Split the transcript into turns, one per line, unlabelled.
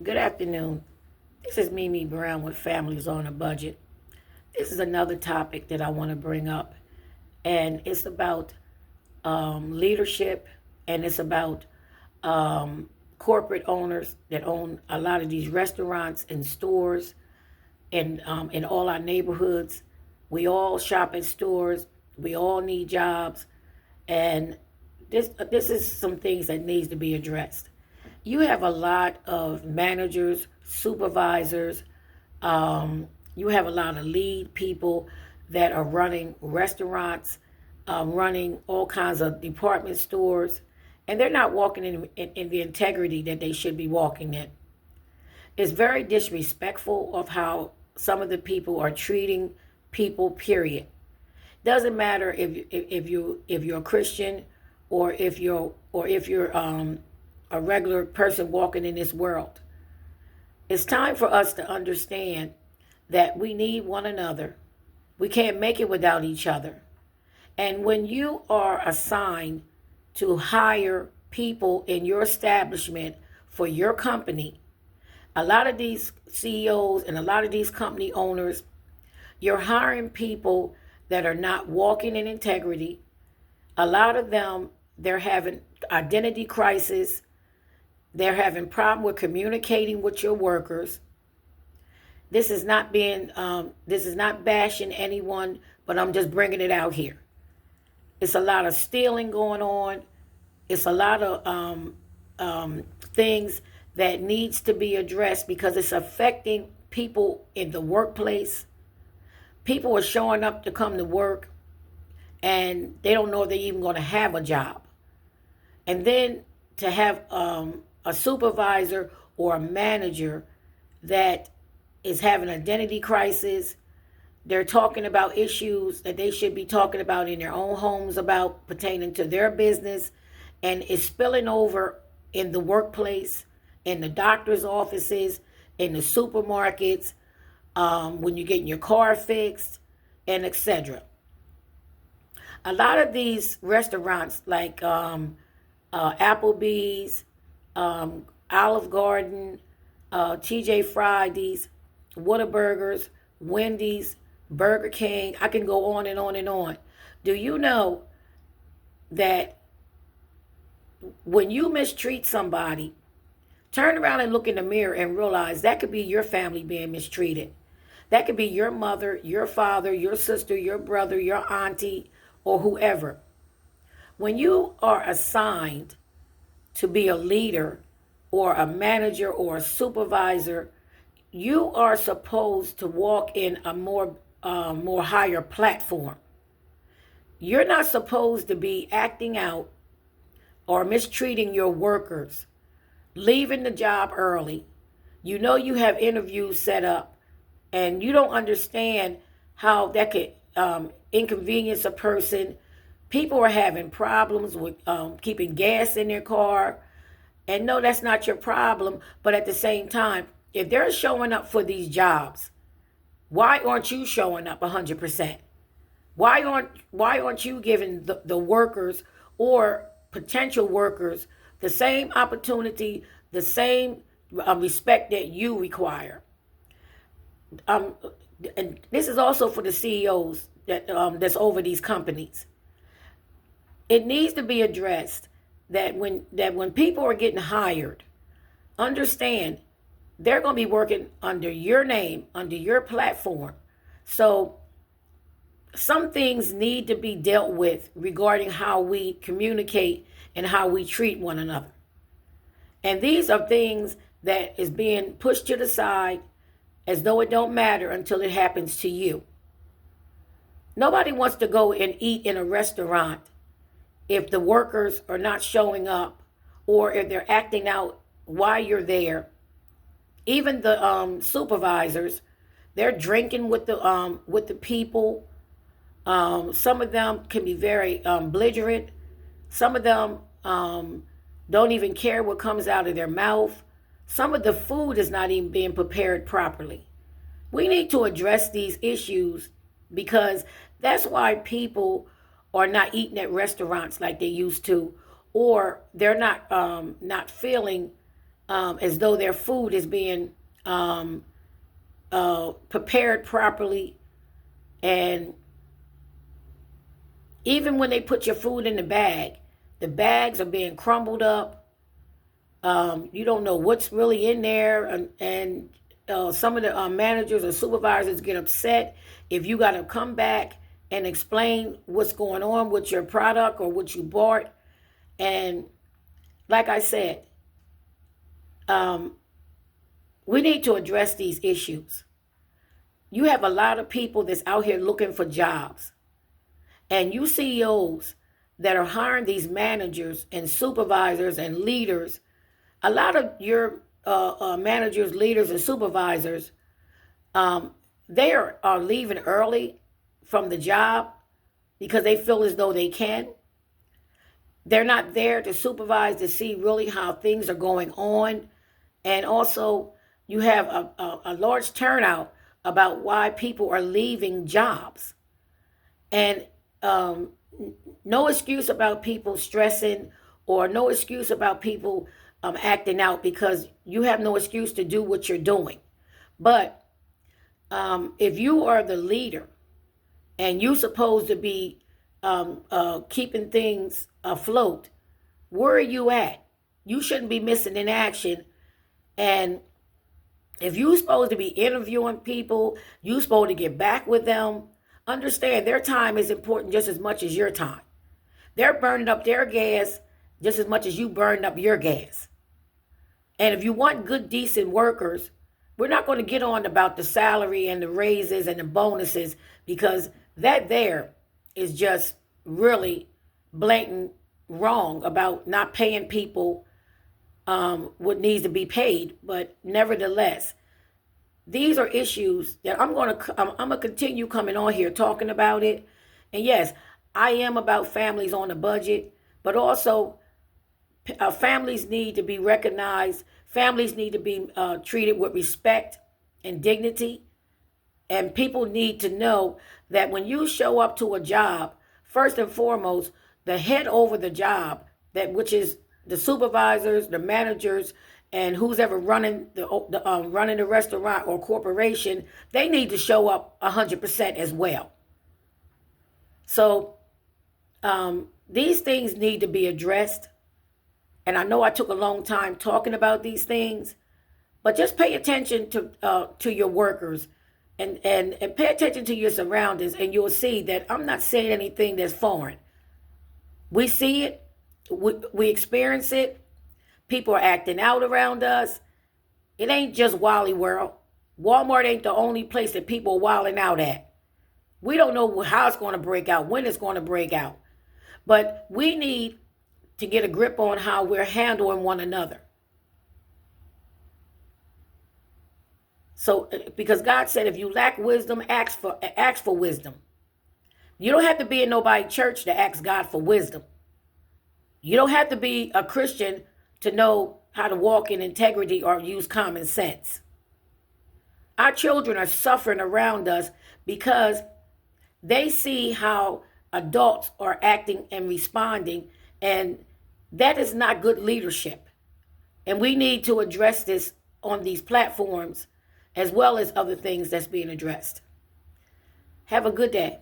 Good afternoon. This is Mimi Brown with Families on a Budget. This is another topic that I want to bring up, and it's about leadership, and it's about corporate owners that own a lot of these restaurants and stores and in all our neighborhoods. We all shop at stores. We all need jobs, and this is some things that needs to be addressed. You have a lot of managers, supervisors, you have a lot of lead people that are running restaurants, running all kinds of department stores, and they're not walking in the integrity that they should be walking in. It's very disrespectful of how some of the people are treating people. Period. Doesn't matter if you're a Christian or if you're a regular person walking in this world. It's time for us to understand that we need one another. We can't make it without each other. And when you are assigned to hire people in your establishment for your company, a lot of these CEOs and a lot of these company owners, you're hiring people that are not walking in integrity. A lot of them, they're having identity crisis. They're having problem with communicating with your workers. This is not bashing anyone, but I'm just bringing it out here. It's a lot of stealing going on. It's a lot of things that needs to be addressed because it's affecting people in the workplace. People are showing up to come to work and they don't know if they're even going to have a job. And then to have a supervisor or a manager that is having an identity crisis. They're talking about issues that they should be talking about in their own homes about pertaining to their business, and it's spilling over in the workplace, in the doctor's offices, in the supermarkets, when you're getting your car fixed, and etc. A lot of these restaurants like Applebee's, Olive Garden, TJ Fridays, Whataburgers, Wendy's, Burger King. I can go on and on and on. Do you know that when you mistreat somebody, turn around and look in the mirror and realize that could be your family being mistreated. That could be your mother, your father, your sister, your brother, your auntie, or whoever. When you are assigned to be a leader or a manager or a supervisor, you are supposed to walk in a more higher platform. You're not supposed to be acting out or mistreating your workers, leaving the job early. You know you have interviews set up, and you don't understand how that could inconvenience a person. People are having problems with keeping gas in their car. And no, that's not your problem. But at the same time, if they're showing up for these jobs, why aren't you showing up 100%? Why aren't you giving the workers or potential workers the same opportunity, the same respect that you require? And this is also for the CEOs that's over these companies. It needs to be addressed that when people are getting hired, understand they're going to be working under your name, under your platform. So some things need to be dealt with regarding how we communicate and how we treat one another. And these are things that is being pushed to the side as though it don't matter until it happens to you. Nobody wants to go and eat in a restaurant if the workers are not showing up or if they're acting out while you're there. Even the supervisors, they're drinking with the people. Some of them can be very belligerent. Some of them don't even care what comes out of their mouth. Some of the food is not even being prepared properly. We need to address these issues because that's why people are not eating at restaurants like they used to, or they're not feeling as though their food is being um, prepared properly. And even when they put your food in the bags are being crumbled up. You don't know what's really in there, and some of the managers or supervisors get upset if you got to come back and explain what's going on with your product or what you bought. And like I said, um, we need to address these issues. You have a lot of people that's out here looking for jobs, and you CEOs that are hiring these managers and supervisors and leaders. A lot of your managers, leaders, and supervisors, um, they are leaving early from the job because they feel as though they can. They're not there to supervise to see really how things are going on. And also, you have a large turnout about why people are leaving jobs. And no excuse about people stressing, or no excuse about people acting out, because you have no excuse to do what you're doing. But if you are the leader and you're supposed to be keeping things afloat, where are you at? You shouldn't be missing in action. And if you're supposed to be interviewing people, you're supposed to get back with them. Understand their time is important just as much as your time. They're burning up their gas just as much as you burning up your gas. And if you want good, decent workers, we're not going to get on about the salary and the raises and the bonuses, because that there is just really blatant wrong about not paying people what needs to be paid. But nevertheless, these are issues that I'm gonna continue coming on here talking about it. And yes, I am about families on a budget, but also families need to be recognized. Families need to be treated with respect and dignity. And people need to know that when you show up to a job, first and foremost, the head over the job, that which is the supervisors, the managers, and who's ever running running the restaurant or corporation, they need to show up 100% as well. So these things need to be addressed. And I know I took a long time talking about these things, but just pay attention to your workers, and pay attention to your surroundings, and you'll see that I'm not saying anything that's foreign. We see it, we experience it. People are acting out around us. It ain't just Wally World. Walmart ain't the only place that people are wilding out at. We don't know how it's going to break out, when it's going to break out. But we need to get a grip on how we're handling one another. So, because God said, if you lack wisdom, ask for wisdom. You don't have to be in nobody's church to ask God for wisdom. You don't have to be a Christian to know how to walk in integrity or use common sense. Our children are suffering around us because they see how adults are acting and responding, and that is not good leadership. And we need to address this on these platforms, as well as other things that's being addressed. Have a good day.